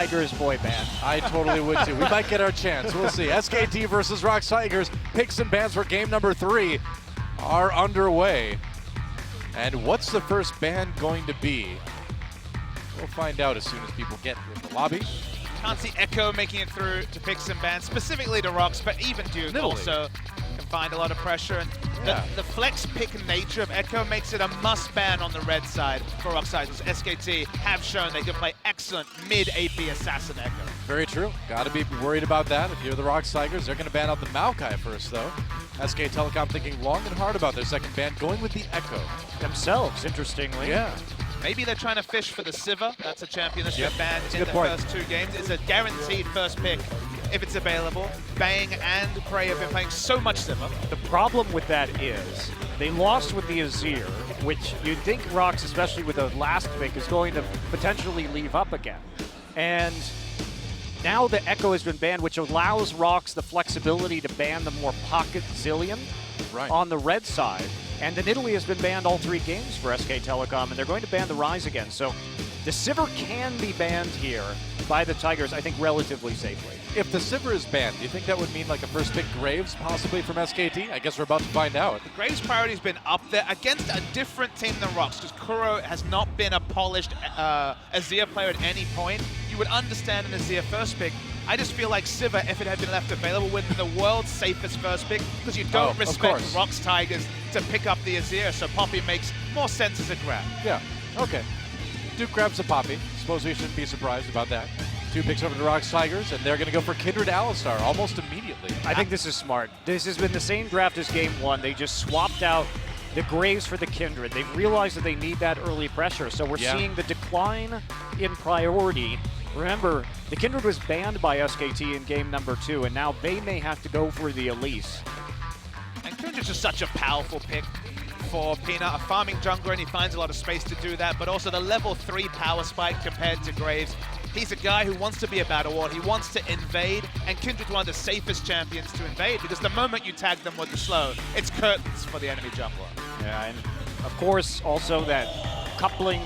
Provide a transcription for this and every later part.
Tigers boy band. I totally would too. We might get our chance. We'll see. SKT versus ROX Tigers. Picks and bans for game number 3 are underway. And what's the first ban going to be? We'll find out as soon as people get in the lobby. Can't see Echo making it through to picks and bans, specifically to ROX, but even Duke also can find a lot of pressure. And the flex pick nature of Echo makes it a must ban on the red side for ROX Tigers. SKT have shown they can play excellent mid-AP assassin Echo. Very true. Got to be worried about that. If you're the ROX Tigers, they're going to ban out the Maokai first, though. SK Telecom thinking long and hard about their second ban, going with the Echo. Themselves, interestingly. Yeah. Maybe they're trying to fish for the Siva. That's a champion that's been banned in the first 2 games. It's a guaranteed first pick if it's available. Bang and Prey have been playing so much Siva. The problem with that is they lost with the Azir, which you'd think ROX, especially with the last pick, is going to potentially leave up again. And now the Echo has been banned, which allows ROX the flexibility to ban the more pocket Zillion on the red side. And then Italy has been banned all 3 games for SK Telecom, and they're going to ban the Rise again. So the Sivir can be banned here by the Tigers, I think, relatively safely. If the Sivir is banned, do you think that would mean like a first pick Graves possibly from SKT? I guess we're about to find out. The Graves priority has been up there against a different team than ROX, because Kuro has not been a polished Azir player at any point. You would understand an Azir first pick. I just feel like Sivir, if it had been left available, would be the world's safest first pick, because you don't respect ROX Tigers to pick up the Azir, so Poppy makes more sense as a grab. Yeah, okay. Duke grabs a Poppy. Suppose we shouldn't be surprised about that. 2 picks over to ROX Tigers, and they're going to go for Kindred Alistar almost immediately. I think this is smart. This has been the same draft as game 1. They just swapped out the Graves for the Kindred. They've realized that they need that early pressure, so we're seeing the decline in priority. Remember, the Kindred was banned by SKT in game number 2, and now they may have to go for the Elise. And Kindred's just such a powerful pick for Peanut, a farming jungler, and he finds a lot of space to do that, but also the level 3 power spike compared to Graves. He's a guy who wants to be a battle ward, he wants to invade, and Kindred's one of the safest champions to invade, because the moment you tag them with the slow, it's curtains for the enemy jungler. Yeah, and of course, also that coupling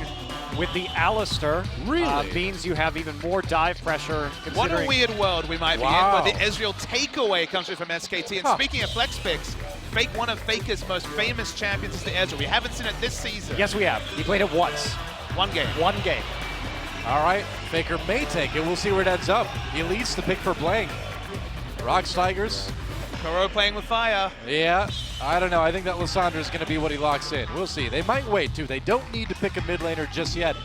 with the Alistar means you have even more dive pressure. What a weird world we might be in, where the Ezreal takeaway comes through from SKT. And speaking of flex picks, one of Faker's most famous champions is the Ezreal. We haven't seen it this season. Yes, we have. He played it once. 1 game. 1 game. All right, Faker may take it. We'll see where it ends up. He leads the pick for Blank. ROX Tigers. Kuro playing with fire. Yeah, I don't know. I think that Lissandra is going to be what he locks in. We'll see. They might wait, too. They don't need to pick a mid laner just yet.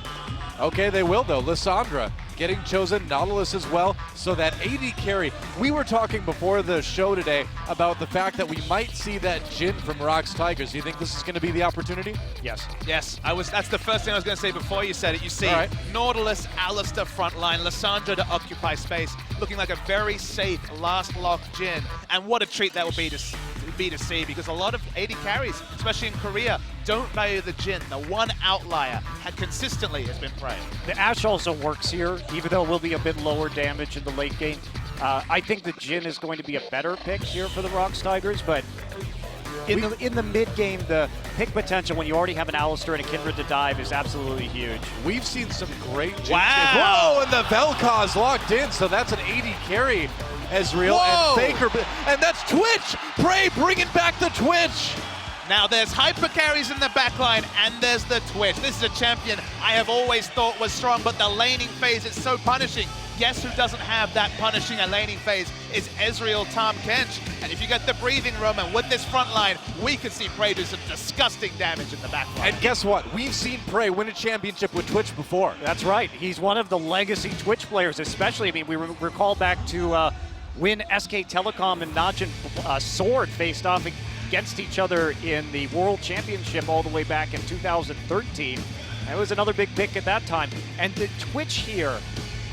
Okay, they will, though. Lissandra getting chosen, Nautilus as well. So that AD carry, we were talking before the show today about the fact that we might see that Jhin from ROX Tigers. Do you think this is going to be the opportunity? Yes. Yes, that's the first thing I was going to say before you said it. You see Nautilus, Alistar front line, Lissandra to occupy space, looking like a very safe last lock Jhin. And what a treat that would be to see, because a lot of AD carries, especially in Korea, don't value the Jhin. The one outlier consistently has been Prey. The Ashe also works here, even though it will be a bit lower damage in the late game. I think the Jhin is going to be a better pick here for the ROX Tigers, but in the mid game, the pick potential when you already have an Alistar and a Kindred to dive is absolutely huge. We've seen some great Jhin. Wow! Whoa, and the Vel'Koz locked in, so that's an AD carry. Ezreal and Faker, and that's Twitch! Prey bringing back the Twitch! Now there's hyper carries in the backline, and there's the Twitch. This is a champion I have always thought was strong, but the laning phase is so punishing. Guess who doesn't have that punishing and laning phase is Ezreal Tahm Kench. And if you get the breathing room, and with this front line, we could see Prey do some disgusting damage in the backline. And guess what? We've seen Prey win a championship with Twitch before. That's right. He's one of the legacy Twitch players, especially. I mean, we recall back to when SK Telecom and Najin Sword faced off against each other in the World Championship all the way back in 2013. That was another big pick at that time. And the Twitch here,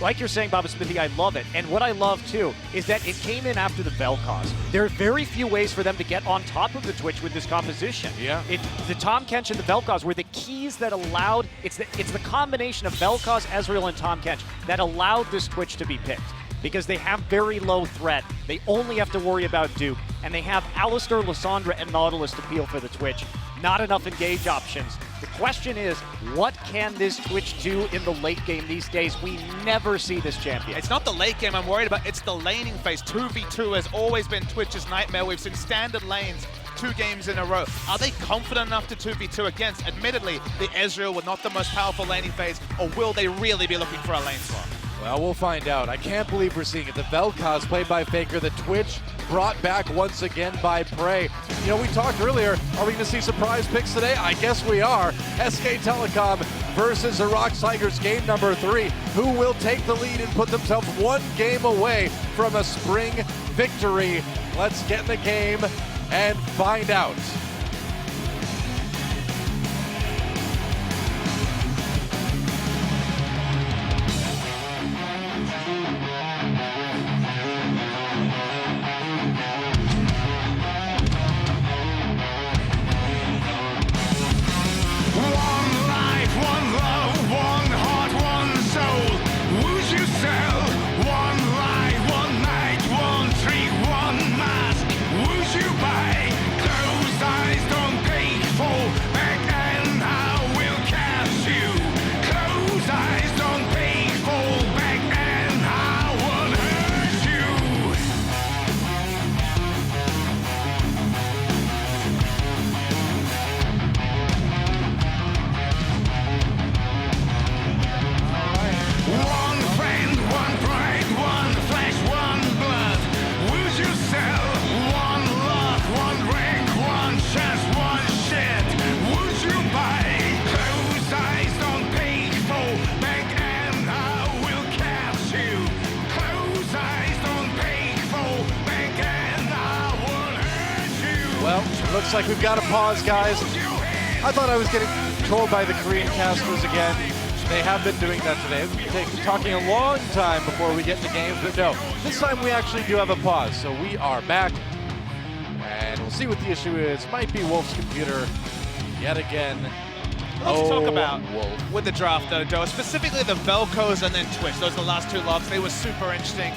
like you're saying, Baba Smithy, I love it. And what I love, too, is that it came in after the Vel'Koz. There are very few ways for them to get on top of the Twitch with this composition. Yeah. The Tahm Kench and the Vel'Koz were the keys that allowed, it's the combination of Vel'Koz, Ezreal, and Tahm Kench that allowed this Twitch to be picked. Because they have very low threat. They only have to worry about Duke. And they have Alistar, Lissandra, and Nautilus to peel for the Twitch. Not enough engage options The question is, what can this Twitch do in the late game these days? We never see this champion. It's not the late game I'm worried about, it's the laning phase. 2v2 has always been Twitch's nightmare. We've seen standard lanes 2 games in a row. Are they confident enough to 2v2 against, admittedly, the Ezreal with not the most powerful laning phase, or will they really be looking for a lane swap? Well, we'll find out. I can't believe we're seeing it. The Vel'Koz played by Faker, the Twitch brought back once again by Prey. You know, we talked earlier, are we going to see surprise picks today? I guess we are. SK Telecom versus the ROX Tigers, game number 3. Who will take the lead and put themselves 1 game away from a spring victory? Let's get in the game and find out. Well, looks like we've got to pause, guys. I thought I was getting trolled by the Korean casters again. They have been doing that today. It's talking a long time before we get to games, but no, this time we actually do have a pause. So we are back, and we'll see what the issue is. Might be Wolf's computer yet again. Let's talk about Wolf. with the draft though, Joe, specifically the Vel'Koz and then Twitch. Those are the last 2 locks. They were super interesting.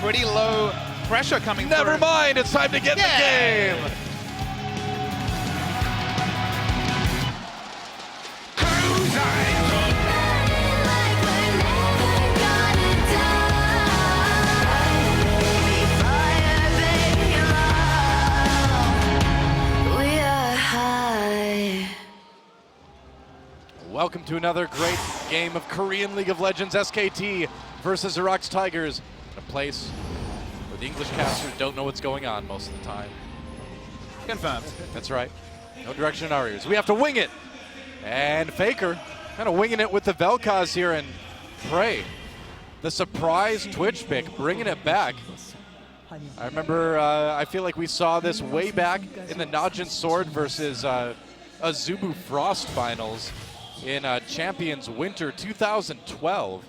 Pretty low pressure coming Never through. mind, it's time to get in the game. Welcome to another great game of Korean League of Legends SKT versus the ROX Tigers, in a place where the English casters don't know what's going on most of the time. Confirmed. That's right. No direction in our ears. We have to wing it. And Faker kind of winging it with the Vel'Koz here, and Prey, the surprise Twitch pick, bringing it back. I remember, I feel like we saw this way back in the Najin Sword versus Azubu Frost finals in Champions Winter 2012.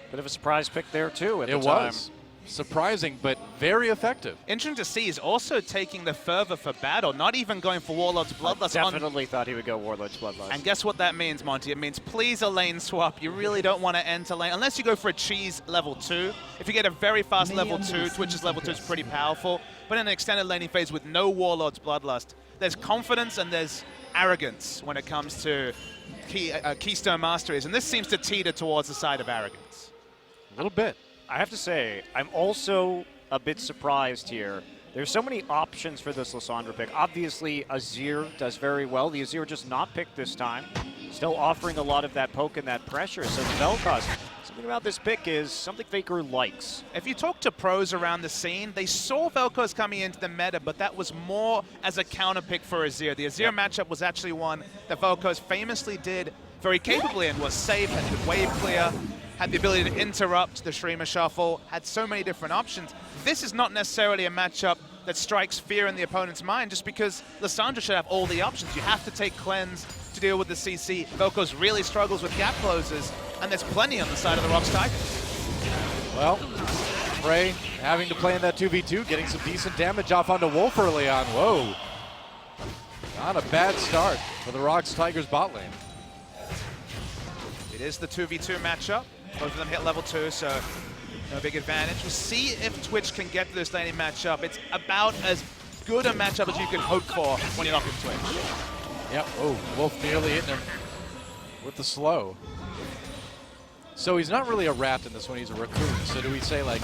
Bit of a surprise pick there, too, at the time. It was. Surprising, but very effective. Interesting to see he's also taking the fervor for battle, not even going for Warlord's Bloodlust. I definitely thought he would go Warlord's Bloodlust. And guess what that means, Monty? It means please a lane swap. You really don't want to enter lane, unless you go for a cheese level 2. If you get a very fast level 2, Twitch's level 2 is pretty powerful. But in an extended laning phase with no Warlord's Bloodlust, there's confidence and there's arrogance when it comes to Keystone Masteries. And this seems to teeter towards the side of arrogance. A little bit. I have to say, I'm also a bit surprised here. There's so many options for this Lissandra pick. Obviously, Azir does very well. The Azir just not picked this time. Still offering a lot of that poke and that pressure. So the Vel'Koz, something about this pick is something Faker likes. If you talk to pros around the scene, they saw Vel'Koz coming into the meta, but that was more as a counter pick for Azir. The Azir matchup was actually one that Vel'Koz famously did very capably and was safe, had good wave clear, had the ability to interrupt the streamer shuffle, had so many different options. This is not necessarily a matchup that strikes fear in the opponent's mind just because Lissandra should have all the options. You have to take cleanse to deal with the CC. Vel'Koz really struggles with gap closes, and there's plenty on the side of the ROX Tigers. Well, Prey having to play in that 2v2, getting some decent damage off onto Wolf early on. Whoa. Not a bad start for the ROX Tigers bot lane. It is the 2v2 matchup. Both of them hit level 2, so no big advantage. We'll see if Twitch can get to this laning matchup. It's about as good a matchup as you can hope for when you're not with Twitch. Yep. Oh, Wolf nearly hitting him with the slow. So he's not really a rat in this one, he's a raccoon. So do we say like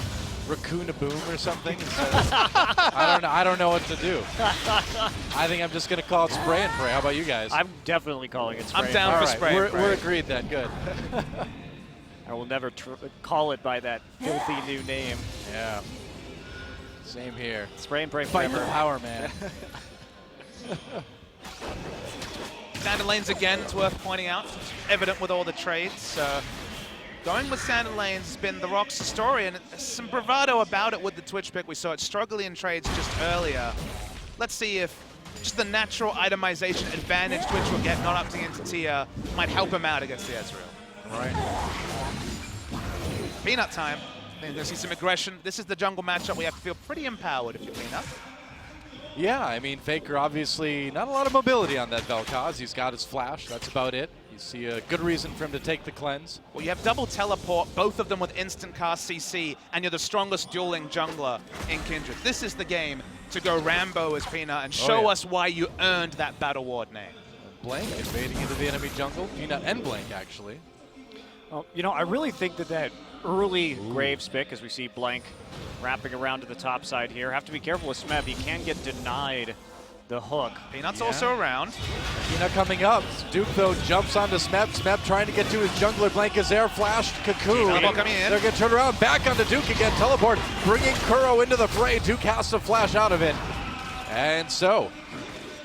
raccoon-a-boom or something? I don't know what to do. I think I'm just going to call it spray and pray. How about you guys? I'm definitely calling it spray. I'm down for spray and pray. We're agreed then. Good. I will never call it by that filthy new name. Yeah. Same here. Spray and pray Fight forever. the power, man. Standard lanes again, it's worth pointing out. It's evident with all the trades. Going with standard lanes has been the ROX story, and some bravado about it with the Twitch pick. We saw it struggling in trades just earlier. Let's see if just the natural itemization advantage Twitch will get not opting into tier might help him out against the Ezreal. Right. Peanut time. I think we're going to see some aggression. This is the jungle matchup. We have to feel pretty empowered if you're Peanut. Yeah, I mean, Faker obviously not a lot of mobility on that Vel'Koz. He's got his flash, that's about it. You see a good reason for him to take the cleanse. Well, you have double teleport, both of them with instant cast CC, and you're the strongest dueling jungler in Kindred. This is the game to go Rambo as Peanut and show us why you earned that Battle Ward name. Blank invading into the enemy jungle. Peanut and Blank, actually. Well, you know, I really think that early Graves pick, as we see Blank wrapping around to the top side here, have to be careful with Smeb. He can get denied the hook. Peanut's also around. Peanut coming up. Duke, though, jumps onto Smeb. Smeb trying to get to his jungler. Blank is there. Flashed. Cocoon. Coming in. They're going to turn around. Back onto Duke again. Teleport. Bringing Kuro into the fray. Duke has to flash out of it. And so,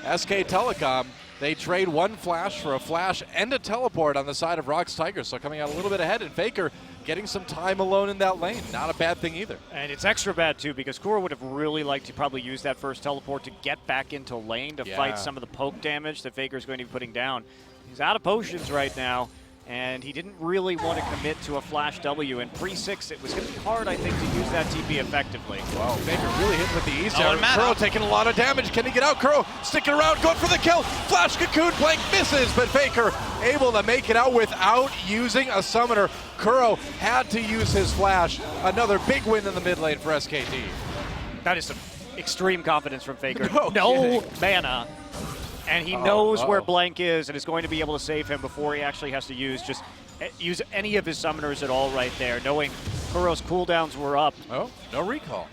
SK Telecom, they trade one flash for a flash and a teleport on the side of ROX Tigers. So coming out a little bit ahead. And Faker getting some time alone in that lane. Not a bad thing either. And it's extra bad, too, because Kuro would have really liked to probably use that first teleport to get back into lane to fight some of the poke damage that Faker's going to be putting down. He's out of potions right now, and he didn't really want to commit to a flash W. In pre-6, it was going to be hard, I think, to use that TP effectively. Wow, Faker really hitting with the ease down. Kuro taking a lot of damage. Can he get out? Kuro sticking around, going for the kill. Flash Cocoon, Blank misses, but Faker able to make it out without using a summoner. Kuro had to use his flash. Another big win in the mid lane for SKT. That is some extreme confidence from Faker. No mana. And he knows where Blank is and is going to be able to save him before he actually has to use any of his summoners at all right there, knowing Kuro's cooldowns were up. Oh, no recall.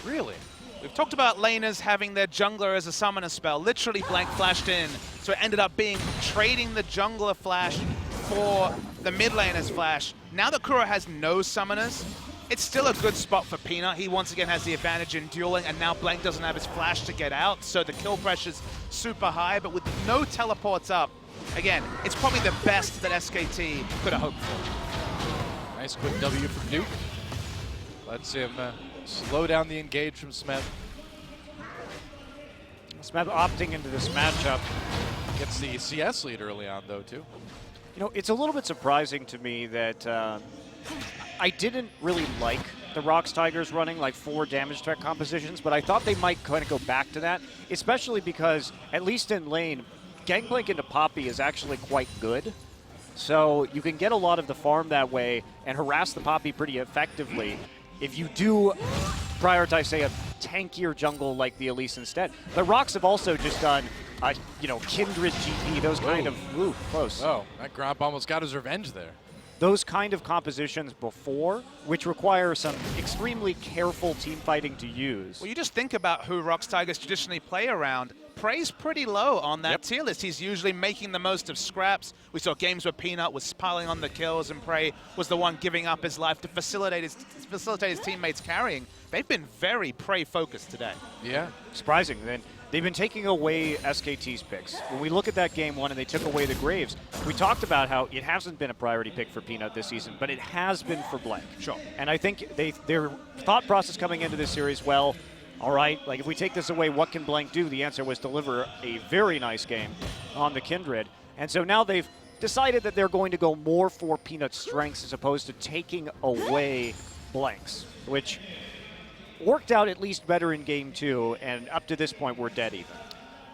Really? We've talked about laners having their jungler as a summoner spell. Literally, Blank flashed in, so it ended up being trading the jungler flash for the mid laner's flash. Now that Kuro has no summoners, it's still a good spot for Peanut. He once again has the advantage in dueling, and now Blank doesn't have his flash to get out, so the kill pressure's super high, but with no teleports up, again, it's probably the best that SKT could have hoped for. Nice quick W from Duke. Lets him slow down the engage from Smeb. Smeb opting into this matchup. Gets the CS lead early on, though, too. You know, it's a little bit surprising to me that I didn't really like the ROX Tigers running like 4 damage threat compositions, but I thought they might kind of go back to that, especially because, at least in lane, Gangplank into Poppy is actually quite good. So you can get a lot of the farm that way and harass the Poppy pretty effectively if you do prioritize, say, a tankier jungle like the Elise instead. The ROX have also just done, Kindred GP, those kind of, close. Oh, that Gromp almost got his revenge there. Those kind of compositions before, which require some extremely careful team fighting to use. Well, you just think about who ROX Tigers traditionally play around. Prey's pretty low on that tier list. He's usually making the most of scraps. We saw games where Peanut was piling on the kills and Prey was the one giving up his life to facilitate his teammates carrying. They've been very Prey-focused today. Yeah. Surprising. Then they've been taking away SKT's picks. When we look at that game 1 and they took away the Graves, we talked about how it hasn't been a priority pick for Peanut this season, but it has been for Blank. Sure. And I think their thought process coming into this series, well, all right, like if we take this away, what can Blank do? The answer was deliver a very nice game on the Kindred. And so now they've decided that they're going to go more for Peanut's strengths as opposed to taking away Blank's, which worked out at least better in game 2, and up to this point, we're dead even.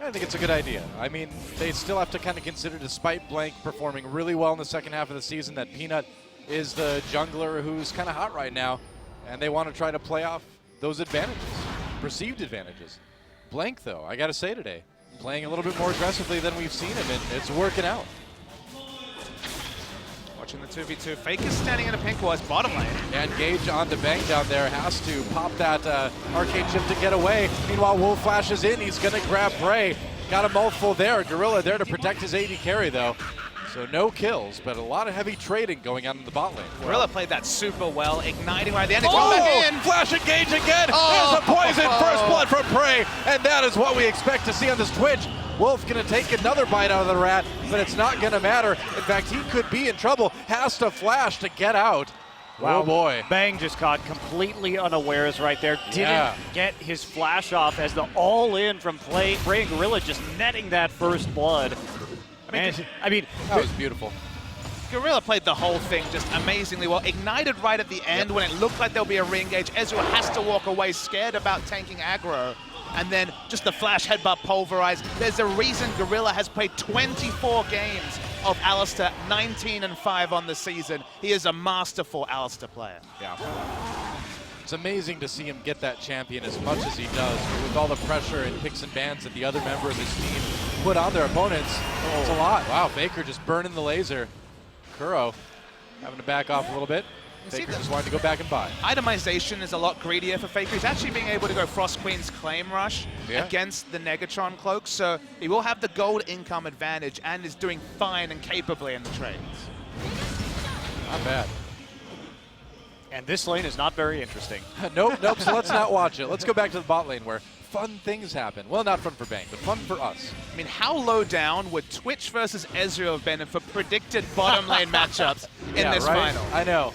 I think it's a good idea. I mean, they still have to kind of consider, despite Blank performing really well in the second half of the season, that Peanut is the jungler who's kind of hot right now, and they want to try to play off those advantages, perceived advantages. Blank, though, I got to say today, playing a little bit more aggressively than we've seen him, and it's working out. Watching the 2v2. Faker's standing in a pink wall as bottom lane. And Gage onto Bang down there, has to pop that arcade chip to get away. Meanwhile, Wolf flashes in, he's gonna grab Prey. Got a mouthful there, Gorilla there to protect his AD carry though. So no kills, but a lot of heavy trading going on in the bot lane. Gorilla played that super well, igniting right at the end. It's back in. Flash engage again! There's a poison first blood from Prey, and that is what we expect to see on this Twitch. Wolf gonna take another bite out of the rat, but it's not gonna matter. In fact, he could be in trouble. Has to flash to get out. Wow. Oh boy. Bang just caught completely unawares right there. Didn't get his flash off as the all-in from Prey and Gorilla just netting that first blood. I mean, that was beautiful. Gorilla played the whole thing just amazingly well. Ignited right at the end when it looked like there'll be a re-engage. Ezreal has to walk away, scared about tanking aggro. And then just the flash headbutt pulverized. There's a reason Gorilla has played 24 games of Alistar, 19-5 on the season. He is a masterful Alistar player. Yeah. It's amazing to see him get that champion as much as he does, with all the pressure and picks and bans that the other member of his team put on their opponents. It's a lot. Wow, Faker just burning the laser. Kuro having to back off a little bit. Faker just wanted to go back and buy. Itemization is a lot greedier for Faker. He's actually being able to go Frost Queen's Claim Rush against the Negatron Cloak, so he will have the gold income advantage and is doing fine and capably in the trades. Not bad. and this lane is not very interesting. Nope, so let's not watch it. Let's go back to the bot lane where fun things happen. Well, not fun for Bang, but fun for us. I mean, how low down would Twitch versus Ezreal have been for predicted bottom lane matchups in this final? I know.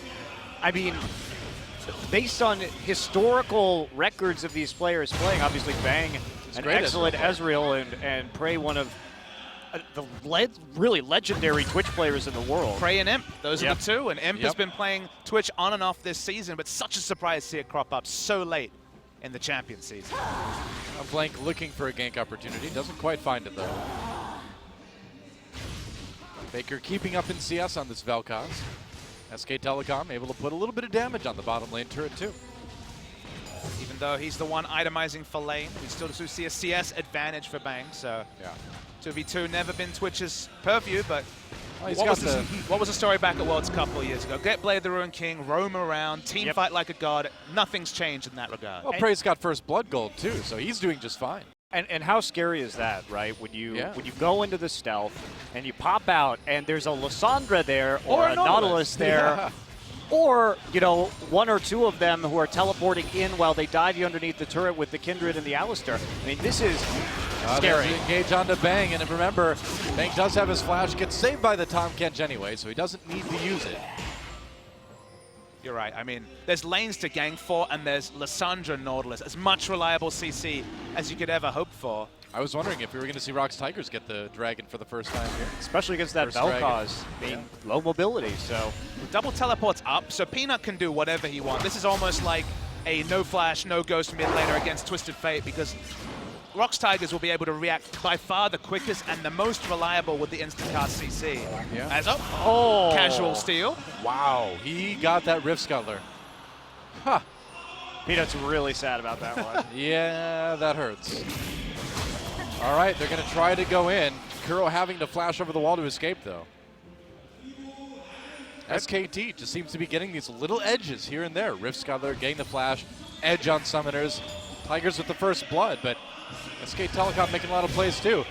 I mean, based on historical records of these players playing, obviously Bang, an excellent Ezreal, and Prey, one of the really legendary Twitch players in the world. Prey and Imp, those are the two, and Imp has been playing Twitch on and off this season, but such a surprise to see it crop up so late in the champion season. Blank looking for a gank opportunity, doesn't quite find it though. Baker keeping up in CS on this Vel'Koz. SK Telecom able to put a little bit of damage on the bottom lane turret too. Even though he's the one itemizing for lane, we still do see a CS advantage for Bang, so 2v2 never been Twitch's purview, but what was the story back at Worlds a couple of years ago? Get Blade the Ruined King, roam around, team fight like a god. Nothing's changed in that regard. Well, Prey's got first blood gold too, so he's doing just fine. And how scary is that, right? When you go into the stealth and you pop out and there's a Lissandra there or a Nautilus there, or one or two of them who are teleporting in while they dive you underneath the turret with the Kindred and the Alistar. I mean, this is scary. Engage onto Bang, and remember, Bang does have his flash, gets saved by the Tahm Kench anyway, so he doesn't need to use it. You're right. I mean, there's lanes to gank for, and there's Lissandra Nautilus, as much reliable CC as you could ever hope for. I was wondering if we were going to see ROX Tigers get the Dragon for the first time here. Especially against that Vel'Koz being low mobility, so. Double teleports up, so Peanut can do whatever he wants. This is almost like a no flash, no ghost mid laner against Twisted Fate, because ROX Tigers will be able to react by far the quickest and the most reliable with the instant cast CC. As casual steal. Wow, he got that Rift Scuttler. Huh. Peanut's really sad about that one. Yeah, that hurts. All right, they're going to try to go in. Kuro having to flash over the wall to escape, though. SKT just seems to be getting these little edges here and there. Rift Scuttler getting the flash, edge on summoners. Tigers with the first blood, but SK Telecom making a lot of plays too.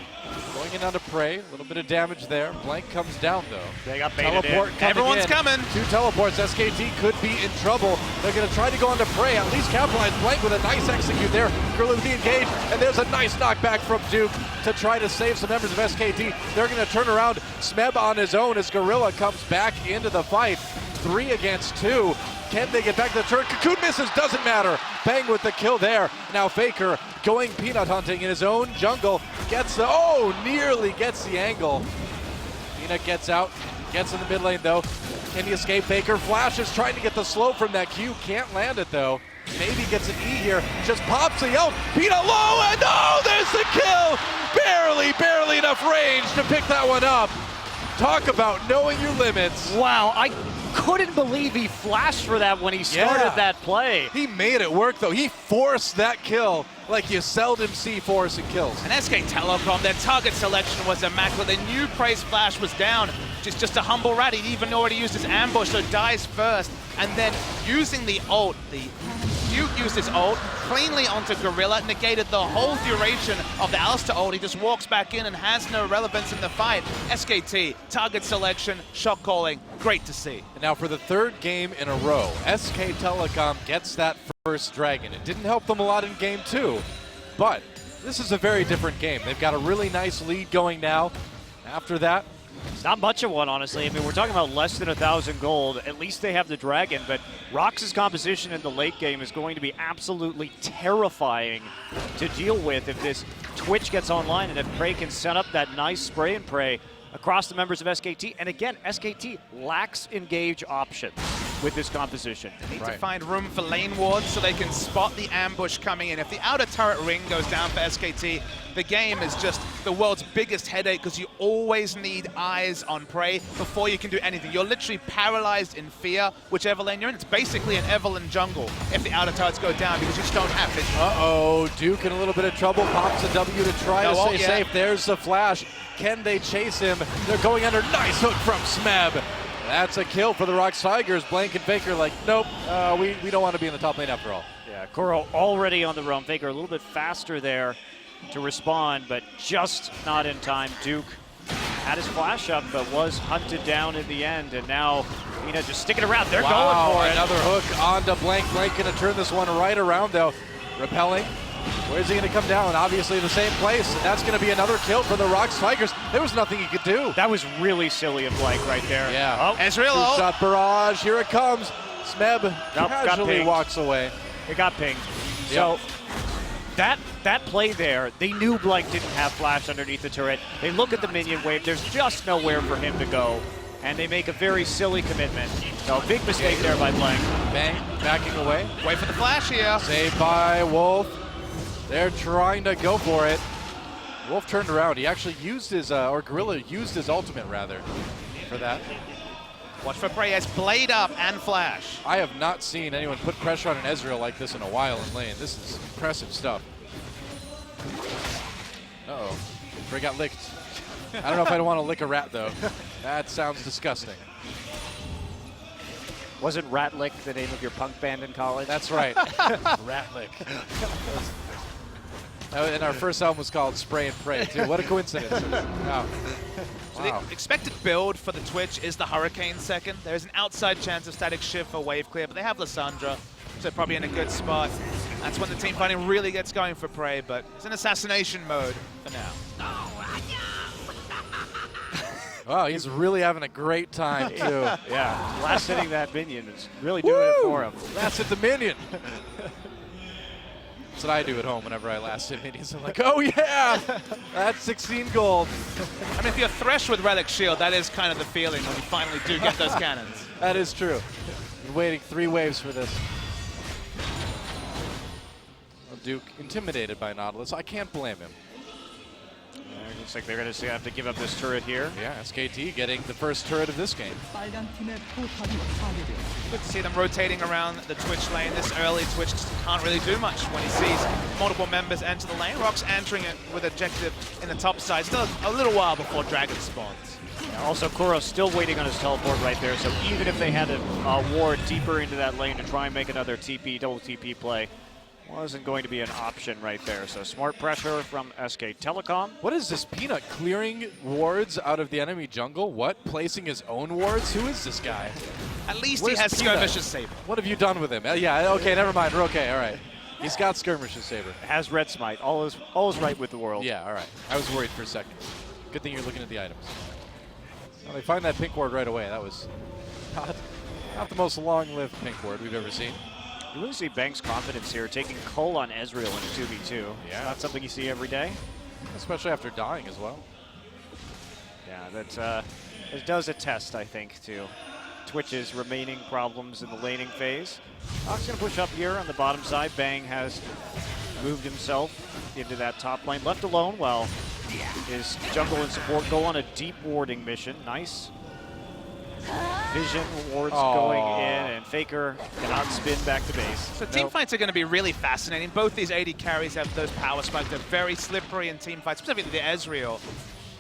Going in onto Prey, a little bit of damage there. Blank comes down though. They got baited in. Everyone's coming. Two teleports. SKT could be in trouble. They're going to try to go onto Prey, at least capitalize. Blank with a nice execute there. Gorilla with the engage, and there's a nice knockback from Duke to try to save some members of SKT. They're going to turn around Smeb on his own as Gorilla comes back into the fight. 3 against 2. Can they get back to the turret? Cocoon misses, doesn't matter. Bang with the kill there. Now Faker going peanut hunting in his own jungle. Gets the, nearly gets the angle. Peanut gets out, gets in the mid lane though. Can he escape? Faker flashes, trying to get the slow from that Q. Can't land it though. Maybe gets an E here. Just pops the out. Peanut low, and there's the kill. Barely enough range to pick that one up. Talk about knowing your limits. Wow, couldn't believe he flashed for that when he started that play. He made it work, though. He forced that kill like you seldom see forcing kills. And SK Telecom, their target selection was immaculate. They knew Prey's flash was down. Just a humble rat. He'd even already used his ambush, so dies first. And then using the ult, the Duke used his ult cleanly onto Gorilla, negated the whole duration of the Alistair ult. He just walks back in and has no relevance in the fight. SKT, target selection, shot calling, great to see. And now for the third game in a row, SK Telecom gets that first dragon. It didn't help them a lot in game 2, but this is a very different game. They've got a really nice lead going now. After that, it's not much of one, honestly. I mean, we're talking about less than 1,000 gold. At least they have the dragon, but ROX's composition in the late game is going to be absolutely terrifying to deal with if this Twitch gets online and if Prey can set up that nice spray and pray across the members of SKT. And again, SKT lacks engage options with this composition. They need to find room for lane wards so they can spot the ambush coming in. If the outer turret ring goes down for SKT, the game is just the world's biggest headache because you always need eyes on Prey before you can do anything. You're literally paralyzed in fear, whichever lane you're in. It's basically an Evelyn jungle if the outer turrets go down because you just don't have vision. Uh-oh, Duke in a little bit of trouble, pops a W to try to stay safe. There's the flash. Can they chase him? They're going under. Nice hook from Smeb. That's a kill for the ROX Tigers. Blank and Faker like, nope, we don't want to be in the top lane after all. Yeah, Kuro already on the roam. Faker a little bit faster there to respond, but just not in time. Duke had his flash up, but was hunted down in the end, and now just sticking around. They're going for it. Another hook onto Blank. Blank going to turn this one right around, though. Repelling. Where's he going to come down? Obviously the same place. That's going to be another kill for the ROX Tigers. There was nothing he could do. That was really silly of Blank right there. Yeah. Oh, Ezreal. Shot barrage. Here it comes. Smeb casually walks away. It got pinged. Yep. So that play there, they knew Blank didn't have flash underneath the turret. They look at the minion wave. There's just nowhere for him to go. And they make a very silly commitment. So big mistake there by Blank. Bang, backing away. Wait for the flash here. Saved by Wolf. They're trying to go for it. Wolf turned around. He actually used his, or Gorilla used his ultimate rather, for that. Watch for Prey as blade up and flash. I have not seen anyone put pressure on an Ezreal like this in a while in lane. This is impressive stuff. Uh-oh. Prey got licked. I don't know if I'd want to lick a rat, though. That sounds disgusting. Wasn't Ratlick the name of your punk band in college? That's right. Ratlick. And our first album was called Spray and Pray, too. What a coincidence. Wow. So the expected build for the Twitch is the Hurricane second. There's an outside chance of static shift for wave clear, but they have Lissandra, so probably in a good spot. That's when the team fighting really gets going for Prey, but it's in assassination mode for now. Wow, he's really having a great time, too. Yeah, last hitting that minion is really doing it for him. That's at the minion. That's what I do at home whenever I last hit minions. I'm like, oh yeah, that's 16 gold. I mean, if you're Thresh with Relic Shield, that is kind of the feeling when you finally do get those cannons. That is true. Been waiting 3 waves for this. Well, Duke intimidated by Nautilus. I can't blame him. Looks like they're going to have to give up this turret here. Yeah, SKT getting the first turret of this game. Good to see them rotating around the Twitch lane. This early Twitch just can't really do much when he sees multiple members enter the lane. ROX entering it with objective in the top side. Still a little while before Dragon spawns. Yeah, also, Kuro's still waiting on his teleport right there, so even if they had a ward deeper into that lane to try and make another TP, double TP play, wasn't going to be an option right there. So smart pressure from SK Telecom. What is this? Peanut clearing wards out of the enemy jungle? What? Placing his own wards? Who is this guy? At least he has Skirmisher's Saber. What have you done with him? Yeah, okay, never mind. We're okay, all right. He's got Skirmisher's Saber. Has Red Smite. All is right with the world. Yeah, all right. I was worried for a second. Good thing you're looking at the items. Well, they find that pink ward right away. That was not the most long-lived pink ward we've ever seen. You really see Bank's confidence here, taking Cole on Ezreal in a 2v2. Yeah. Not something you see every day. Especially after dying as well. Yeah, it does attest, I think, to Twitch's remaining problems in the laning phase. ROX going to push up here on the bottom side. Bang has moved himself into that top lane, left alone while his jungle and support go on a deep warding mission. Nice Vision wards going in, and Faker cannot spin back to base. So team fights are going to be really fascinating. Both these AD carries have those power spikes. They're very slippery in team fights, specifically the Ezreal.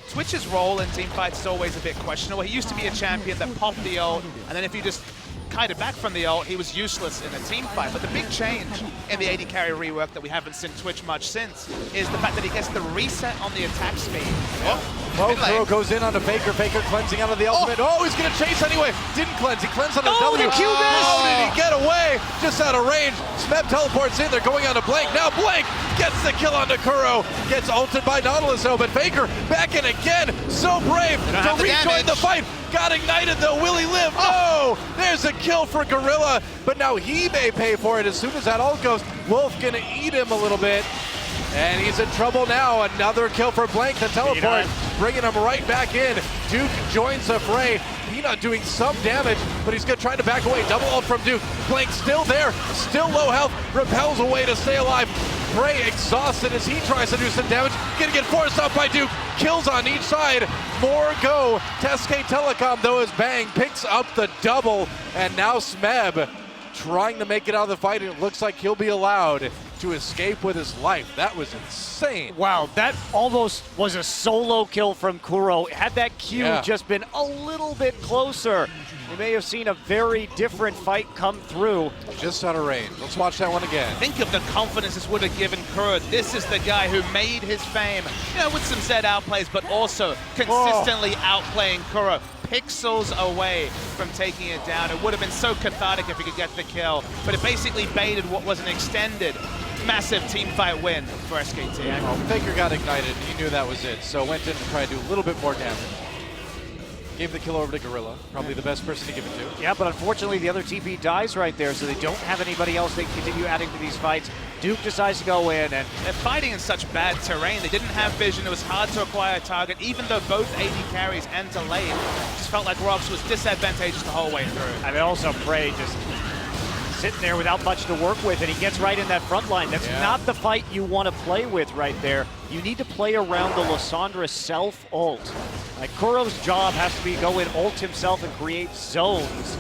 Twitch's role in team fights is always a bit questionable. He used to be a champion that popped the ult, and then if you just kited back from the ult, he was useless in a team fight. But the big change in the AD carry rework that we haven't seen Twitch much since is the fact that he gets the reset on the attack speed. Kuro goes in on the Faker. Faker cleansing out of the ultimate. Oh, he's going to chase anyway. Didn't cleanse. He cleansed on the W. The Q miss! How did he get away? Just out of range. Smeb teleports in. They're going on to Blank. Now Blank gets the kill onto Kuro. Gets ulted by Nautilus, though, but Faker back in again. So brave to rejoin the fight. Got ignited, though. Will he live? No! There's a kill for Gorilla, but now he may pay for it as soon as that ult goes. Wolf going to eat him a little bit. And he's in trouble now. Another kill for Blank, the teleport, bringing him right back in. Duke joins the fray. Peanut doing some damage, but he's going to try to back away. Double ult from Duke. Blank still there, still low health, repels away to stay alive. Prey exhausted as he tries to do some damage. Gonna get forced out by Duke. Kills on each side. More go. SK Telecom, though, as Bang picks up the double. And now Smeb trying to make it out of the fight, and it looks like he'll be allowed to escape with his life. That was insane. Wow, that almost was a solo kill from Kuro. Had that Q just been a little bit closer, we may have seen a very different fight come through. Just out of range. Let's watch that one again. Think of the confidence this would have given Kuro. This is the guy who made his fame, you know, with some Zed outplays, but also consistently outplaying Kuro. Pixels away from taking it down. It would have been so cathartic if he could get the kill, but it basically baited what was an extended massive team fight win for SKT. Well, Faker got ignited. He knew that was it, so went in to try to do a little bit more damage. Gave the kill over to Gorilla, probably the best person to give it to. Yeah, but unfortunately the other TP dies right there, so they don't have anybody else they can continue adding to these fights. Duke decides to go in, and they're fighting in such bad terrain. They didn't have vision. It was hard to acquire a target, even though both AD carries and delayed. Just felt like ROX was disadvantageous the whole way through. I mean, also Prey just sitting there without much to work with, and he gets right in that front line. That's not the fight you want to play with right there. You need to play around the Lissandra self-ult. Like, Kuro's job has to be go in, ult himself, and create zones,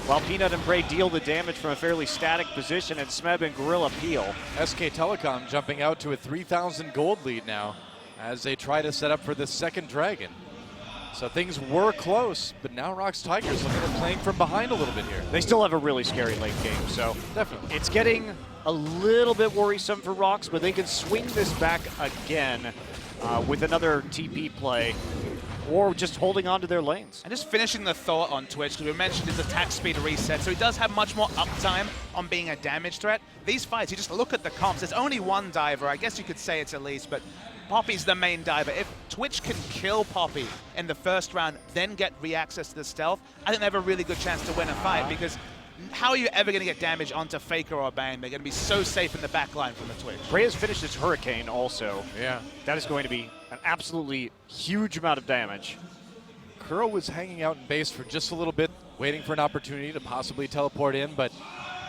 while Peanut and Prey deal the damage from a fairly static position, and Smeb and Gorilla peel. SK Telecom jumping out to a 3,000 gold lead now as they try to set up for the second dragon. So things were close, but now ROX Tigers looking at playing from behind a little bit here. They still have a really scary late game, so definitely it's getting a little bit worrisome for ROX, but they can swing this back again with another TP play, or just holding on to their lanes. And just finishing the thought on Twitch, because we mentioned his attack speed reset, so he does have much more uptime on being a damage threat. These fights, you just look at the comps, there's only one diver, I guess you could say it's Elise, but Poppy's the main diver. If Twitch can kill Poppy in the first round, then get re-access to the stealth, I think they have a really good chance to win a fight, because how are you ever going to get damage onto Faker or Bang? They're going to be so safe in the back line from the Twitch. Prey has finished his Hurricane also. Yeah. That is going to be an absolutely huge amount of damage. Kuro was hanging out in base for just a little bit, waiting for an opportunity to possibly teleport in, but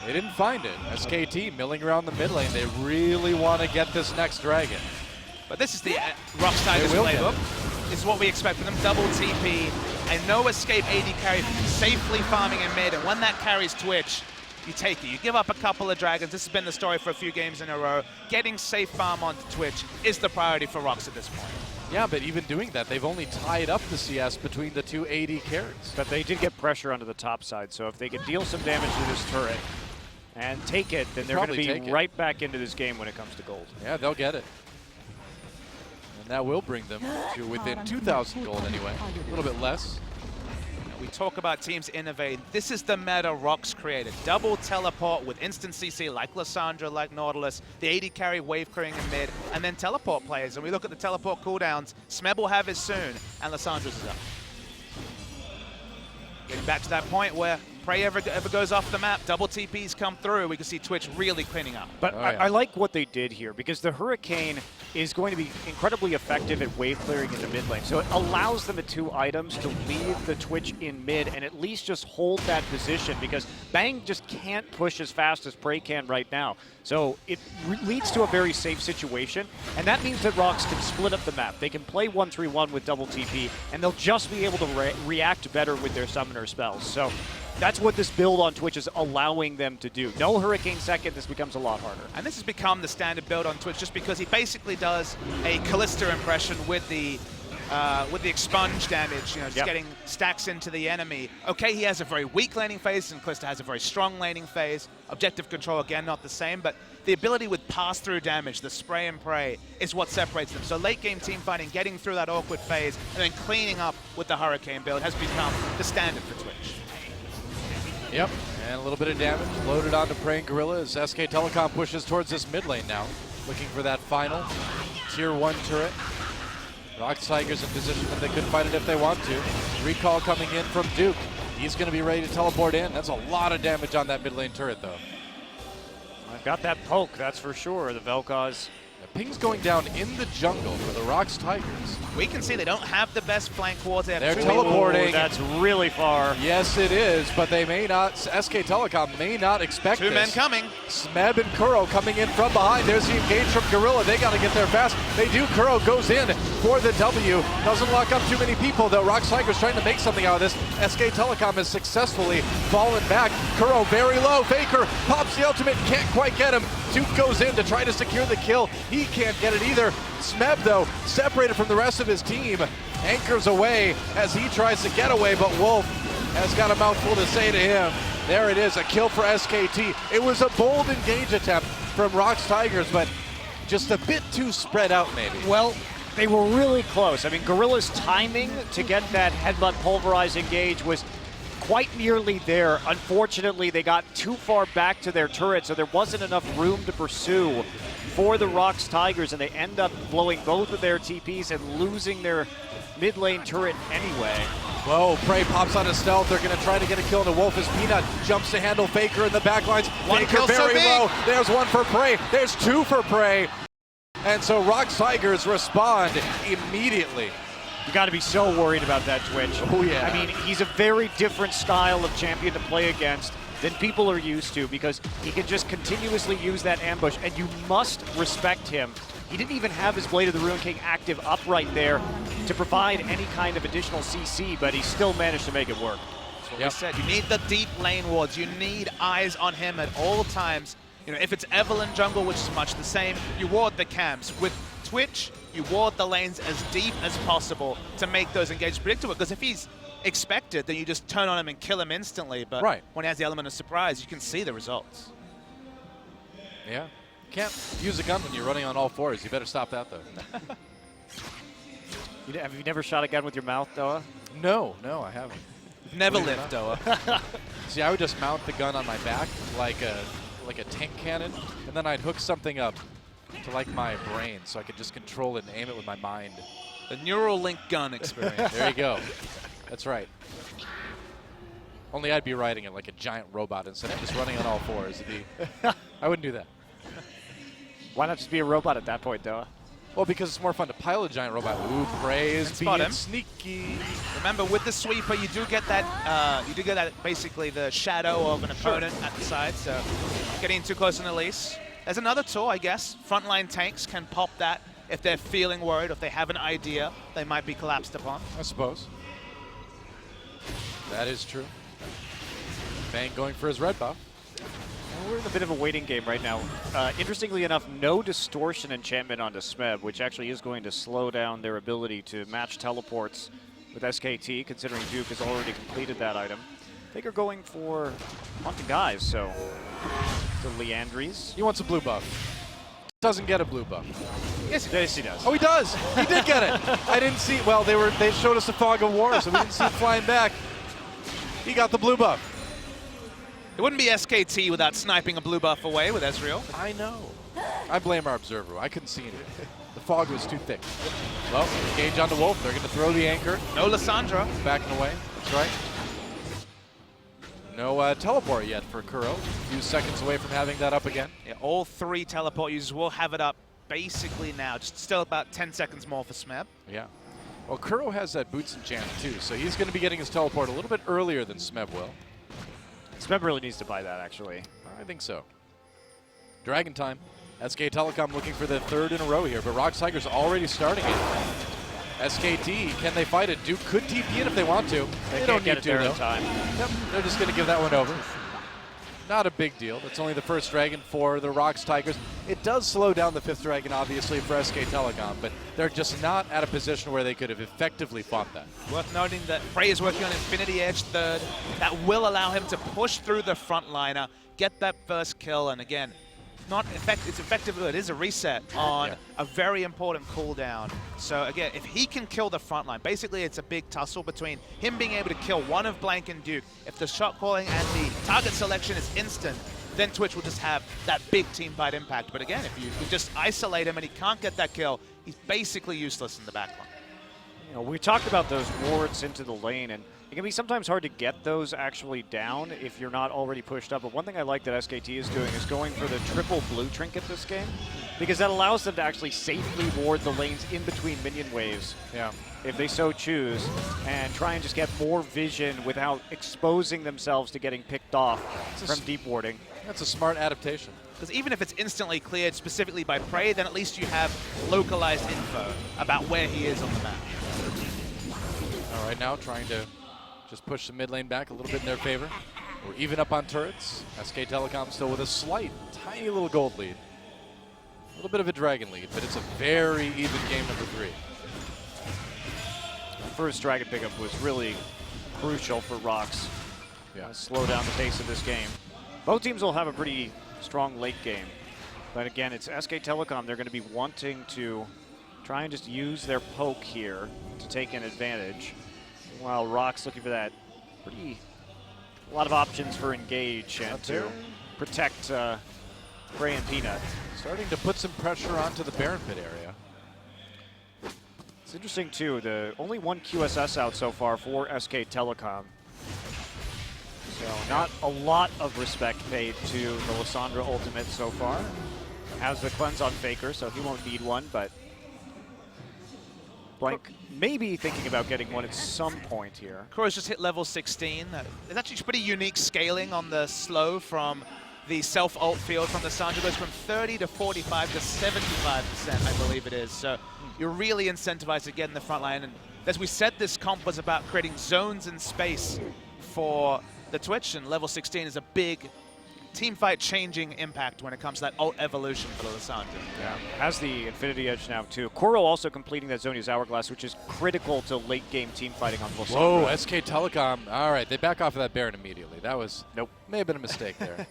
they didn't find it. SKT milling around the mid lane. They really want to get this next dragon. But this is the ROX Tigers playbook. This is what we expect from them. Double TP, and no escape AD carry, safely farming in mid, and when that carries Twitch, you take it. You give up a couple of dragons. This has been the story for a few games in a row. Getting safe farm onto Twitch is the priority for ROX at this point. Yeah, but even doing that, they've only tied up the CS between the two AD carries. But they did get pressure onto the top side, so if they could deal some damage to this turret and take it, then they're going to be right back into this game when it comes to gold. Yeah, they'll get it. And that will bring them to within 2,000 gold anyway, a little bit less. We talk about teams innovating. This is the meta ROX created. Double teleport with instant CC like Lissandra, like Nautilus, the AD carry wave clearing in mid, and then teleport players. And we look at the teleport cooldowns. Smeb will have his soon, and Lissandra's is up. Getting back to that point where Prey ever goes off the map, double TPs come through, we can see Twitch really cleaning up. But I like what they did here because the Hurricane is going to be incredibly effective at wave clearing in the mid lane. So it allows them at 2 items to leave the Twitch in mid and at least just hold that position because Bang just can't push as fast as Prey can right now. So it leads to a very safe situation, and that means that ROX can split up the map. They can play 1-3-1 with double TP, and they'll just be able to react better with their summoner spells. So that's what this build on Twitch is allowing them to do. No Hurricane second, this becomes a lot harder. And this has become the standard build on Twitch just because he basically does a Callista impression with the expunge damage, you know, just getting stacks into the enemy. Okay, he has a very weak laning phase, and Callista has a very strong laning phase. Objective control, again, not the same, but the ability with pass-through damage, the spray and pray, is what separates them. So late-game team fighting, getting through that awkward phase, and then cleaning up with the Hurricane build has become the standard for Twitch. Yep, and a little bit of damage loaded onto Praying Gorilla as SK Telecom pushes towards this mid lane now, looking for that final tier 1 turret. ROX Tigers in position that they could fight it if they want to. Recall coming in from Duke. He's going to be ready to teleport in. That's a lot of damage on that mid lane turret, though. I've got that poke, that's for sure. The Vel'Koz. Ping's going down in the jungle for the ROX Tigers. We can see they don't have the best flank wards. They're teleporting. Ooh, that's really far. Yes, it is, but they may not, SK Telecom may not expect Two this. men coming. Smeb and Kuro coming in from behind. There's the engage from Gorilla. They got to get there fast. They do. Kuro goes in for the W. Doesn't lock up too many people, though. ROX Tigers trying to make something out of this. SK Telecom has successfully fallen back. Kuro very low. Faker pops the ultimate. Can't quite get him. Duke goes in to try to secure the kill. He can't get it either. Smeb, though, separated from the rest of his team, anchors away as he tries to get away, but Wolf has got a mouthful to say to him. There it is, a kill for SKT. It was a bold engage attempt from ROX Tigers, but just a bit too spread out, maybe. Well, they were really close. I mean, Gorilla's timing to get that headbutt pulverize engage was quite nearly there. Unfortunately, they got too far back to their turret, so there wasn't enough room to pursue for the ROX Tigers, and they end up blowing both of their TPs and losing their mid lane turret anyway. Whoa, Prey pops on a stealth. They're going to try to get a kill into Wolf as Peanut jumps to handle Faker in the backlines. One Faker kill very so low. There's one for Prey. There's 2 for Prey. And so ROX Tigers respond immediately. You got to be so worried about that Twitch. Oh, yeah. I mean, he's a very different style of champion to play against than people are used to because he can just continuously use that ambush, and you must respect him. He didn't even have his Blade of the Ruined King active up right there to provide any kind of additional CC, but he still managed to make it work. That's what we said. You need the deep lane wards. You need eyes on him at all times. You know, if it's Evelyn jungle, which is much the same, you ward the camps. With Twitch, you ward the lanes as deep as possible to make those engages predictable. Because if he's expected, then you just turn on him and kill him instantly. But when he has the element of surprise, you can see the results. Yeah. Can't use a gun when you're running on all 4s. You better stop that, though. Have you never shot a gun with your mouth, Doa? No, I haven't. Never lived, Doa. See, I would just mount the gun on my back like a tank cannon, and then I'd hook something up to like my brain so I could just control it and aim it with my mind. The neural link gun experience. There you go. That's right. Only I'd be riding it like a giant robot instead of just running on all 4s. I wouldn't do that. Why not just be a robot at that point, Doa? Well, because it's more fun to pilot a giant robot. Ooh, Prey is being sneaky. Remember, with the sweeper, you do get that. Basically the shadow of an opponent at the side. So getting too close on the lease. There's another tool, I guess. Frontline tanks can pop that if they're feeling worried, if they have an idea they might be collapsed upon. I suppose. That is true. Bang going for his red buff. We're in a bit of a waiting game right now. Interestingly enough, no distortion enchantment onto Smeb, which actually is going to slow down their ability to match teleports with SKT, considering Duke has already completed that item. I think they're going for Haunted Guys, so the Leandries. He wants a blue buff. Doesn't get a blue buff. Yes, he does. Oh, he does. He did get it. I didn't see. Well, they showed us the fog of war, so we didn't see it flying back. He got the blue buff. It wouldn't be SKT without sniping a blue buff away with Ezreal. I know. I blame our observer. I couldn't see anything. The fog was too thick. Well, engage onto Wolf. They're going to throw the anchor. No Lissandra. Backing away. That's right. No teleport yet for Kuro. A few seconds away from having that up again. Yeah, all 3 teleport users will have it up basically now. Just still about 10 seconds more for Smeb. Yeah. Well, Kuro has that boots enchant too, so he's going to be getting his teleport a little bit earlier than Smeb will. Smeb really needs to buy that, actually. I think so. Dragon time. SK Telecom looking for the 3rd in a row here, but ROX Tigers already starting it. SKT, can they fight it? Duke could TP in if they want to. They don't get need it to, there in though. time. Yep, they're just going to give that one over. Not a big deal. That's only the 1st dragon for the ROX Tigers. It does slow down the 5th dragon, obviously, for SK Telecom, but they're just not at a position where they could have effectively fought that. Worth noting that Frey is working on Infinity Edge 3rd. That will allow him to push through the frontliner, get that first kill, and again, it's effectively, it is a reset on a very important cooldown. So again, if he can kill the front line, basically it's a big tussle between him being able to kill one of Blank and Duke. If the shot calling and the target selection is instant, then Twitch will just have that big team fight impact. But again, if you just isolate him and he can't get that kill, he's basically useless in the backline. You know, we talked about those wards into the lane, and it can be sometimes hard to get those actually down if you're not already pushed up. But one thing I like that SKT is doing is going for the triple blue trinket this game, because that allows them to actually safely ward the lanes in between minion waves, if they so choose, and try and just get more vision without exposing themselves to getting picked off from deep warding. That's a smart adaptation. Because even if it's instantly cleared specifically by Prey, then at least you have localized info about where he is on the map. All right, now trying to just push the mid lane back a little bit in their favor. We're even up on turrets. SK Telecom still with a slight, tiny little gold lead. A little bit of a dragon lead, but it's a very even game number 3. First dragon pickup was really crucial for ROX. Slow down the pace of this game. Both teams will have a pretty strong late game. But again, it's SK Telecom. They're going to be wanting to try and just use their poke here to take an advantage, while ROX looking for that a lot of options for engage and to protect Frey and Peanut. Starting to put some pressure onto the Baron Pit area. It's interesting too, only one QSS out so far for SK Telecom. So not a lot of respect paid to the Lissandra ultimate so far. Has the cleanse on Faker, so he won't need one, but Blank maybe thinking about getting one at some point here. Kuro's just hit level 16. It's actually pretty unique scaling on the slow from the self-ult field from the Lissandra. Goes from 30 to 45 to 75%, I believe it is. So you're really incentivized to get in the front line. And as we said, this comp was about creating zones and space for the Twitch, and level 16 is a big teamfight changing impact when it comes to that ult evolution for the Lissandra. Yeah, has the Infinity Edge now too. Kuro also completing that Zhonya's Hourglass, which is critical to late game team fighting on Lissandra. Whoa, SK Telecom. All right, they back off of that Baron immediately. That was, may have been a mistake there.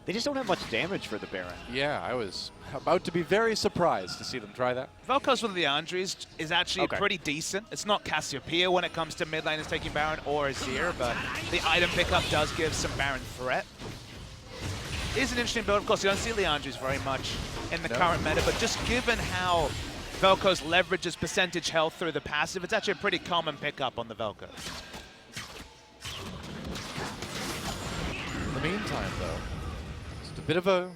They just don't have much damage for the Baron. Yeah, I was about to be very surprised to see them try that. Vel'Koz with the Andres is actually pretty decent. It's not Cassiopeia when it comes to mid laners taking Baron or Azir, but the item pickup does give some Baron threat. It is an interesting build. Of course, you don't see Leandres very much in the current meta, but just given how Vel'Koz leverages percentage health through the passive, it's actually a pretty common pickup on the Vel'Koz. In the meantime, though, it's a bit of a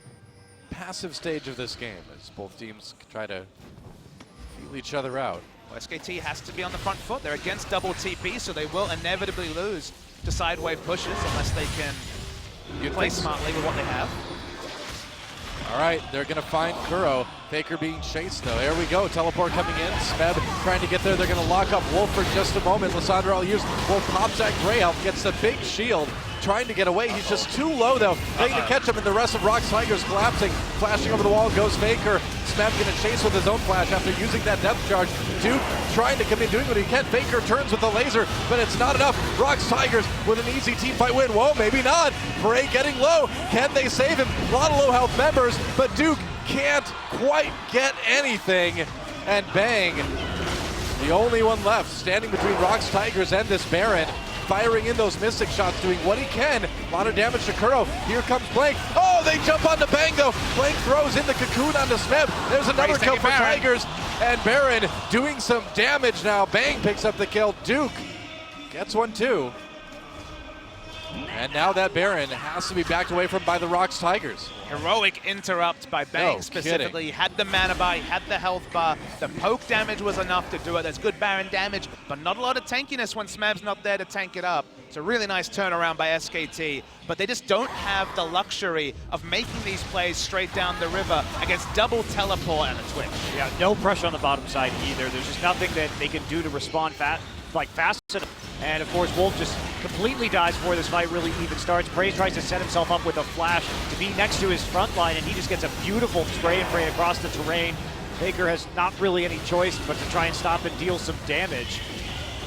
passive stage of this game as both teams try to feel each other out. Well, SKT has to be on the front foot. They're against double TP, so they will inevitably lose to side wave pushes unless they can play smartly with what they have. All right, they're going to find Kuro. Faker being chased, though. There we go. Teleport coming in. Smeb trying to get there. They're going to lock up Wolf for just a moment. Lissandra will use Wolf pops that Grey Elf, gets the big shield, trying to get away. He's just too low, though. Trying to catch him, and the rest of ROX Tigers collapsing. Flashing over the wall goes Faker. Smeb going to chase with his own flash after using that depth charge. Duke trying to come in, doing what he can. Faker turns with the laser, but it's not enough. ROX Tigers with an easy team fight win. Whoa, maybe not. Bray getting low. Can they save him? A lot of low health members, but Duke can't quite get anything. And bang, the only one left standing between ROX Tigers and this Baron, firing in those Mystic shots, doing what he can. A lot of damage to Kuro. Here comes Blank. Oh, they jump onto Bang, though. Blank throws in the cocoon onto Smeb. There's another kill for Tigers. And Baron doing some damage now. Bang picks up the kill. Duke gets one, too. And now that Baron has to be backed away from by the ROX Tigers. Heroic interrupt by Bang No specifically. He had the mana bar, he had the health bar. The poke damage was enough to do it. There's good Baron damage, but not a lot of tankiness when Smeb's not there to tank it up. It's a really nice turnaround by SKT, but they just don't have the luxury of making these plays straight down the river against double teleport and a Twitch. Yeah, no pressure on the bottom side either. There's just nothing that they can do to respond fast enough. And of course, Wolf just completely dies before this fight really even starts. Praise tries to set himself up with a flash to be next to his front line, and he just gets a beautiful spray and pray across the terrain. Faker has not really any choice but to try and stop and deal some damage.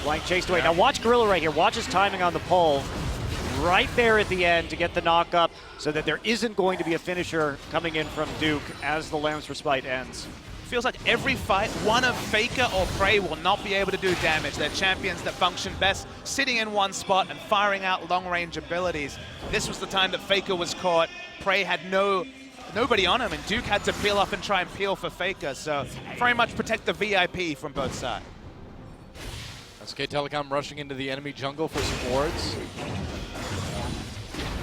Blank chased away. Now watch Gorilla right here. Watch his timing on the pull. Right there at the end to get the knock up so that there isn't going to be a finisher coming in from Duke as the Lamb's Respite ends. Feels like every fight, one of Faker or Prey will not be able to do damage. They're champions that function best sitting in one spot and firing out long-range abilities. This was the time that Faker was caught. Prey had nobody on him, and Duke had to peel off and try and peel for Faker. So very much protect the VIP from both sides. SK Telecom rushing into the enemy jungle for some wards.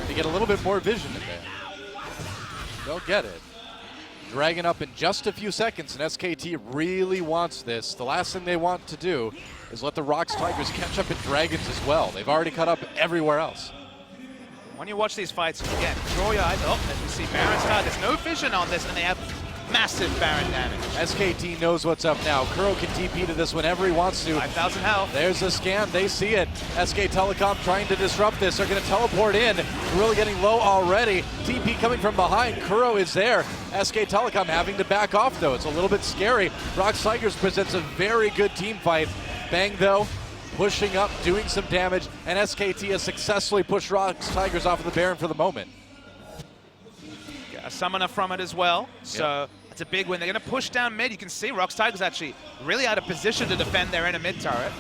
They get a little bit more vision in there. They'll get it. Dragon up in just a few seconds, and SKT really wants this. The last thing they want to do is let the ROX Tigers catch up in Dragons as well. They've already caught up everywhere else. When you watch these fights, again, draw your eyes. Oh, as we see Baron's card, there's no vision on this, and they have massive Baron damage. SKT knows what's up now. Kuro can TP to this whenever he wants to. 5,000 health. There's the scan. They see it. SK Telecom trying to disrupt this. They're going to teleport in. Really getting low already. TP coming from behind. Kuro is there. SK Telecom having to back off, though. It's a little bit scary. ROX Tigers presents a very good team fight. Bang, though, pushing up, doing some damage, and SKT has successfully pushed ROX Tigers off of the Baron for the moment. Got a summoner from it as well, so it's a big win. They're going to push down mid. You can see ROX Tigers actually really out of position to defend their inner mid turret.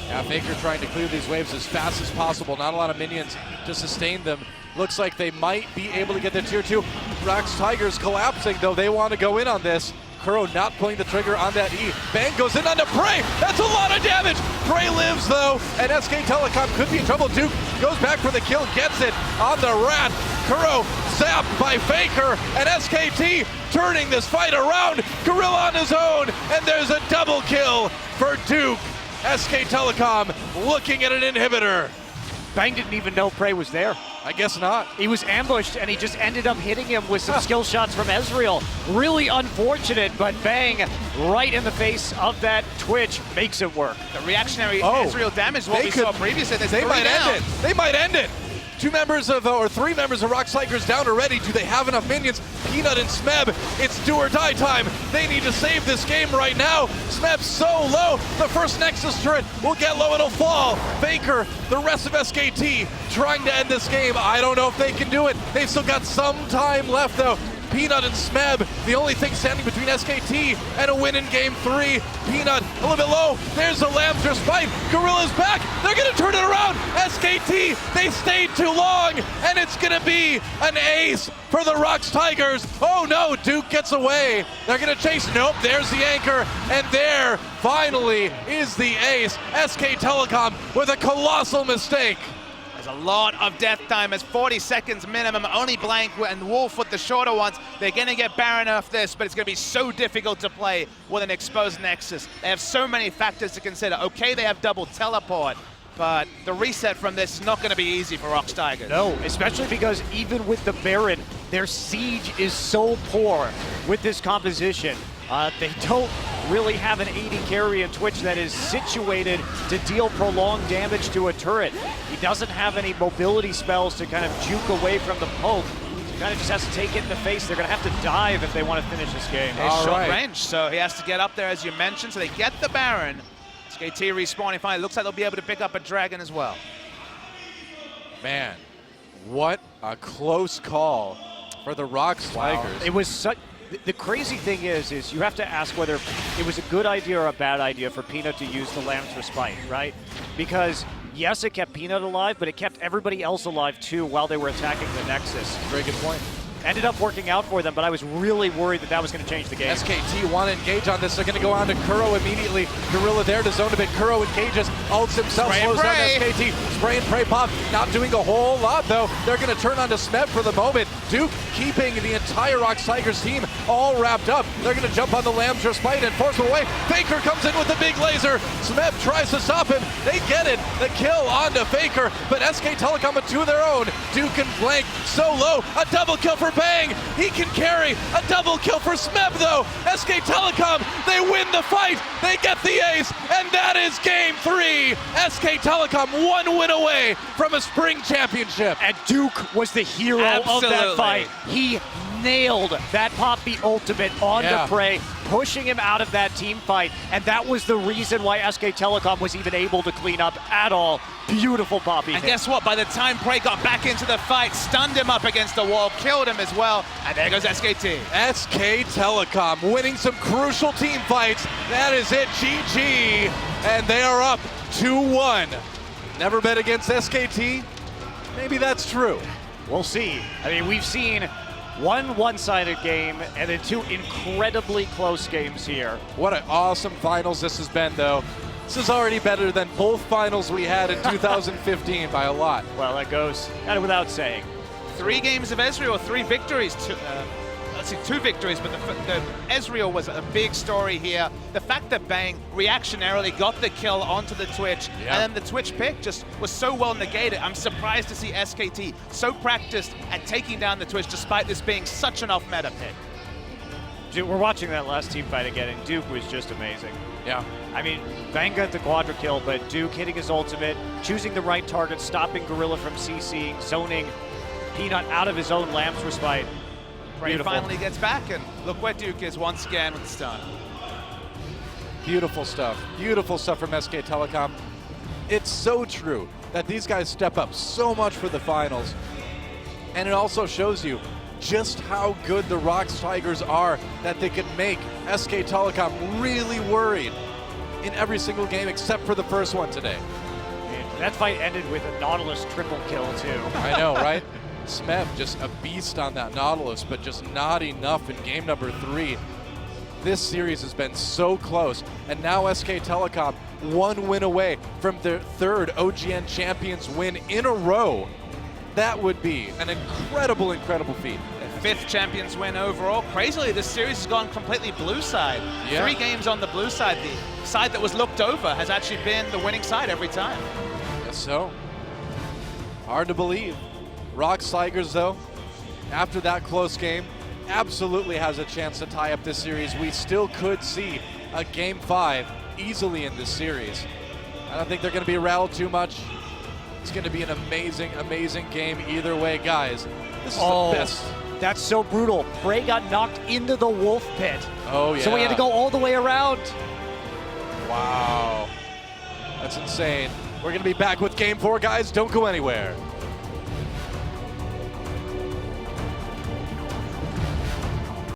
Yeah, Faker trying to clear these waves as fast as possible. Not a lot of minions to sustain them. Looks like they might be able to get their tier 2. ROX Tigers collapsing, though. They want to go in on this. Kuro not pulling the trigger on that E. Bang goes in onto Prey. That's a lot of damage. Prey lives, though, and SK Telecom could be in trouble. Duke goes back for the kill, gets it on the Rat. Kuro zapped by Faker, and SKT turning this fight around. Gorilla on his own, and there's a double kill for Duke. SK Telecom looking at an inhibitor. Bang didn't even know Prey was there. I guess not. He was ambushed, and he just ended up hitting him with some skill shots from Ezreal. Really unfortunate, but Bang, right in the face of that Twitch, makes it work. The reactionary Ezreal damage is what we saw previously. They might end it. They might end it. 2 members of, or 3 members of ROX Tigers down already. Do they have enough minions? Peanut and Smeb, it's do or die time. They need to save this game right now. Smeb's so low. The first Nexus turret will get low, it'll fall. Faker, the rest of SKT trying to end this game. I don't know if they can do it. They've still got some time left, though. Peanut and Smeb, the only thing standing between SKT and a win in game 3. Peanut, a little bit low. There's the Lamb's Respite. Gorilla's back. They're going to turn it around. SKT, they stayed too long, and it's going to be an ace for the ROX Tigers. Oh no, Duke gets away. They're going to chase. Nope, there's the anchor, and there finally is the ace. SK Telecom with a colossal mistake. There's a lot of death time. It's 40 seconds minimum. Only Blank and Wolf with the shorter ones. They're going to get Baron off this, but it's going to be so difficult to play with an exposed Nexus. They have so many factors to consider. Okay, they have double teleport, but the reset from this is not going to be easy for ROX Tigers. No, especially because even with the Baron, their siege is so poor with this composition. They don't really have an AD carry in Twitch that is situated to deal prolonged damage to a turret. He doesn't have any mobility spells to kind of juke away from the poke. He kind of just has to take it in the face. They're going to have to dive if they want to finish this game. It's short range, so he has to get up there, as you mentioned. So they get the Baron. SKT respawning finally. Looks like they'll be able to pick up a Dragon as well. Man, what a close call for the ROX Tigers. It was such... The crazy thing is you have to ask whether it was a good idea or a bad idea for Peanut to use the Lamb's Respite, right? Because, yes, it kept Peanut alive, but it kept everybody else alive, too, while they were attacking the Nexus. Very good point. Ended up working out for them, but I was really worried that that was going to change the game. SKT want to engage on this. They're going to go on to Kuro immediately. Gorilla there to zone a bit. Kuro engages, ults himself, Spray and slows down pray. SKT. Spray and pray pop, not doing a whole lot though. They're going to turn on to Smeb for the moment. Duke keeping the entire ROX Tigers team all wrapped up. They're going to jump on the Lambs Respite and force him away. Faker comes in with the big laser. Smeb tries to stop him. They get it. The kill onto Faker, but SK Telecom with two of their own. Duke and Blank so low. A double kill for Bang. He can carry. A double kill for Smeb though. SK Telecom, they win the fight. They get the ace, and that is game 3. SK Telecom 1 win away from a spring championship. And Duke was the hero of that Absolutely. fight. He nailed that Poppy ultimate onto Yeah. Prey, pushing him out of that team fight, and that was the reason why SK Telecom was even able to clean up at all. Beautiful Poppy. And guess what? By the time Prey got back into the fight, stunned him up against the wall, killed him as well, and there goes SKT. SK Telecom winning some crucial team fights. That is it, GG. And they are up 2-1. Never bet against SKT? Maybe that's true. We'll see. I mean, we've seen one-sided game and then 2 incredibly close games here. What an awesome finals this has been, though. This is already better than both finals we had in 2015 by a lot. Well, that goes kind of without saying. 3 games of Ezreal, 3 victories. Let's see, 2 victories, but the Ezreal was a big story here. The fact that Bang reactionarily got the kill onto the Twitch, Yeah. and then the Twitch pick just was so well negated. I'm surprised to see SKT so practiced at taking down the Twitch despite this being such an off-meta pick. Dude, we're watching that last team fight again, and Duke was just amazing. Yeah. I mean, Bang got the quadra kill, but Duke hitting his ultimate, choosing the right target, stopping Gorilla from CCing, zoning Peanut out of his own Lamb's Respite. Prey Beautiful. finally gets back, and look where Duke is once again with the stun. Beautiful stuff. Beautiful stuff from SK Telecom. It's so true that these guys step up so much for the finals. And it also shows you just how good the ROX Tigers are, that they could make SK Telecom really worried in every single game except for the first one today. And that fight ended with a Nautilus triple kill, too. I know, right? Smeb just a beast on that Nautilus, but just not enough in game number 3. This series has been so close, and now SK Telecom 1 win away from their 3rd OGN Champions win in a row. That would be an incredible, incredible feat. 5th Champions win overall. Crazily, this series has gone completely blue side. Yeah. 3 games on the blue side. The side that was looked over has actually been the winning side every time. Guess so. Hard to believe. ROX Tigers, though, after that close game, absolutely has a chance to tie up this series. We still could see a Game 5 easily in this series. I don't think they're going to be rattled too much. It's going to be an amazing, amazing game either way, guys. This is the best. That's so brutal. Prey got knocked into the wolf pit. Oh, yeah. So we had to go all the way around. Wow. That's insane. We're going to be back with Game 4, guys. Don't go anywhere.